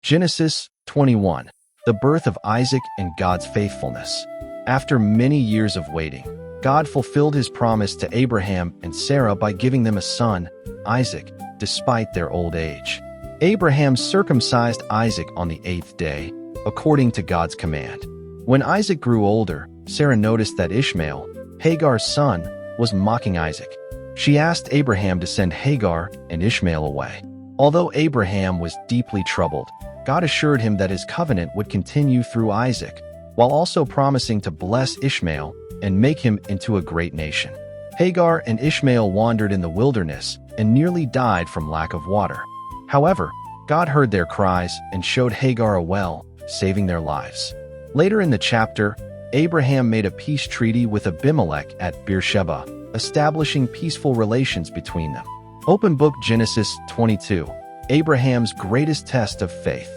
Genesis 21. The birth of Isaac and God's faithfulness. After many years of waiting, God fulfilled his promise to Abraham and Sarah by giving them a son, Isaac, despite their old age. Abraham circumcised Isaac on the 8th day, according to God's command. When Isaac grew older, Sarah noticed that Ishmael, Hagar's son, was mocking Isaac. She asked Abraham to send Hagar and Ishmael away. Although Abraham was deeply troubled, God assured him that his covenant would continue through Isaac, while also promising to bless Ishmael and make him into a great nation. Hagar and Ishmael wandered in the wilderness and nearly died from lack of water. However, God heard their cries and showed Hagar a well, saving their lives. Later in the chapter, Abraham made a peace treaty with Abimelech at Beersheba, establishing peaceful relations between them. Open Book Genesis 22. Abraham's greatest test of faith.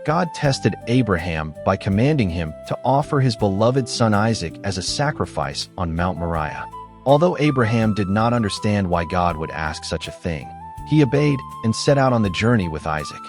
God tested Abraham by commanding him to offer his beloved son Isaac as a sacrifice on Mount Moriah. Although Abraham did not understand why God would ask such a thing, he obeyed and set out on the journey with Isaac.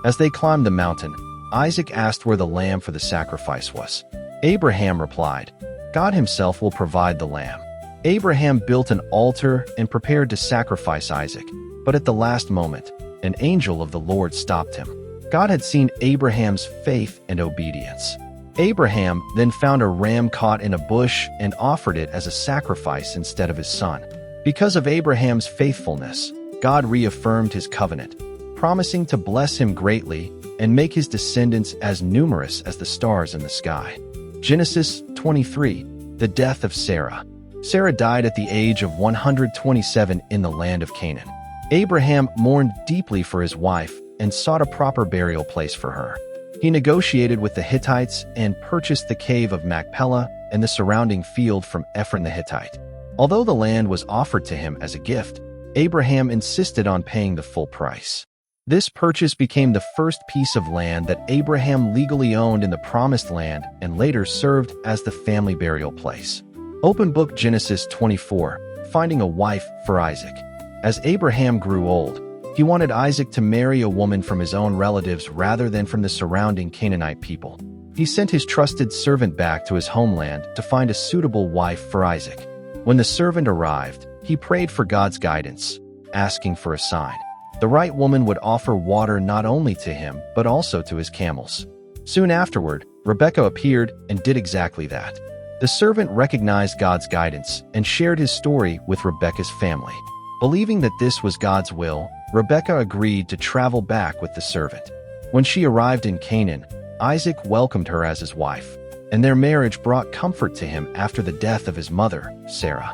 As they climbed the mountain, Isaac asked where the lamb for the sacrifice was. Abraham replied, "God himself will provide the lamb." Abraham built an altar and prepared to sacrifice Isaac, but at the last moment, an angel of the Lord stopped him. God had seen Abraham's faith and obedience. Abraham then found a ram caught in a bush and offered it as a sacrifice instead of his son. Because of Abraham's faithfulness, God reaffirmed his covenant, promising to bless him greatly and make his descendants as numerous as the stars in the sky. Genesis 23. The death of Sarah. Sarah died at the age of 127 in the land of Canaan. Abraham mourned deeply for his wife and sought a proper burial place for her. He negotiated with the Hittites and purchased the cave of Machpelah and the surrounding field from Ephron the Hittite. Although the land was offered to him as a gift, Abraham insisted on paying the full price. This purchase became the first piece of land that Abraham legally owned in the Promised Land and later served as the family burial place. Open Book Genesis 24. Finding a wife for Isaac. As Abraham grew old, he wanted Isaac to marry a woman from his own relatives rather than from the surrounding Canaanite people. He sent his trusted servant back to his homeland to find a suitable wife for Isaac. When the servant arrived, he prayed for God's guidance, asking for a sign. The right woman would offer water not only to him, but also to his camels. Soon afterward, Rebekah appeared and did exactly that. The servant recognized God's guidance and shared his story with Rebekah's family. Believing that this was God's will, Rebekah agreed to travel back with the servant. When she arrived in Canaan, Isaac welcomed her as his wife, and their marriage brought comfort to him after the death of his mother, Sarah.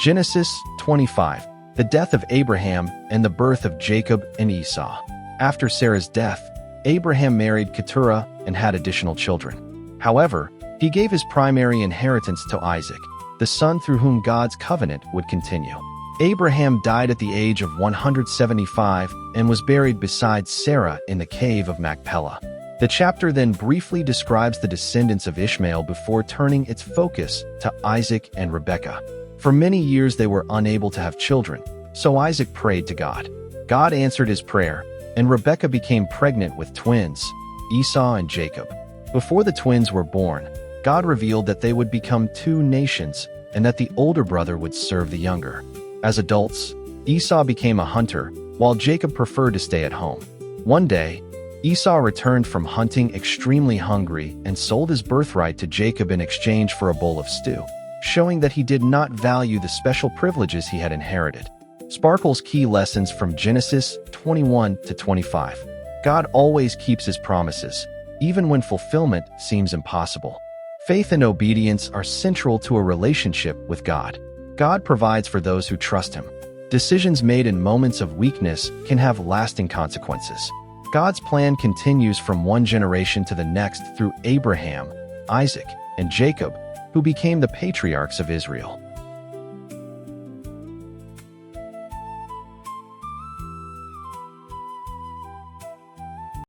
Genesis 25. The death of Abraham and the birth of Jacob and Esau. After Sarah's death, Abraham married Keturah and had additional children. However, he gave his primary inheritance to Isaac, the son through whom God's covenant would continue. Abraham died at the age of 175 and was buried beside Sarah in the cave of Machpelah. The chapter then briefly describes the descendants of Ishmael before turning its focus to Isaac and Rebekah. For many years they were unable to have children, so Isaac prayed to God. God answered his prayer, and Rebekah became pregnant with twins, Esau and Jacob. Before the twins were born, God revealed that they would become two nations and that the older brother would serve the younger. As adults, Esau became a hunter, while Jacob preferred to stay at home. One day, Esau returned from hunting extremely hungry and sold his birthright to Jacob in exchange for a bowl of stew, showing that he did not value the special privileges he had inherited. Sparkle's key lessons from Genesis 21 to 25. God always keeps his promises, even when fulfillment seems impossible. Faith and obedience are central to a relationship with God. God provides for those who trust him. Decisions made in moments of weakness can have lasting consequences. God's plan continues from one generation to the next through Abraham, Isaac, and Jacob, who became the patriarchs of Israel.